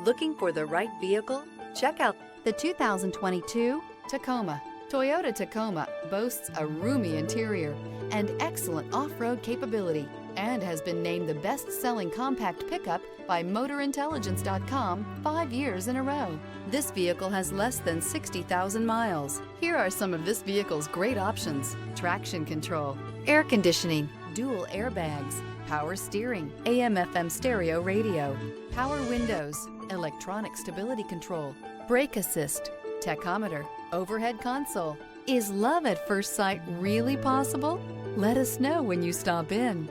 Looking for the right vehicle? Check out the 2022 Tacoma. Toyota Tacoma boasts a roomy interior and excellent off-road capability and has been named the best-selling compact pickup by MotorIntelligence.com 5 years in a row. This vehicle has less than 60,000 miles. Here are some of this vehicle's great options: traction control, air conditioning, dual airbags, power steering, AM/FM stereo radio, power windows, electronic stability control, brake assist, tachometer, overhead console. Is love at first sight really possible? Let us know when you stop in.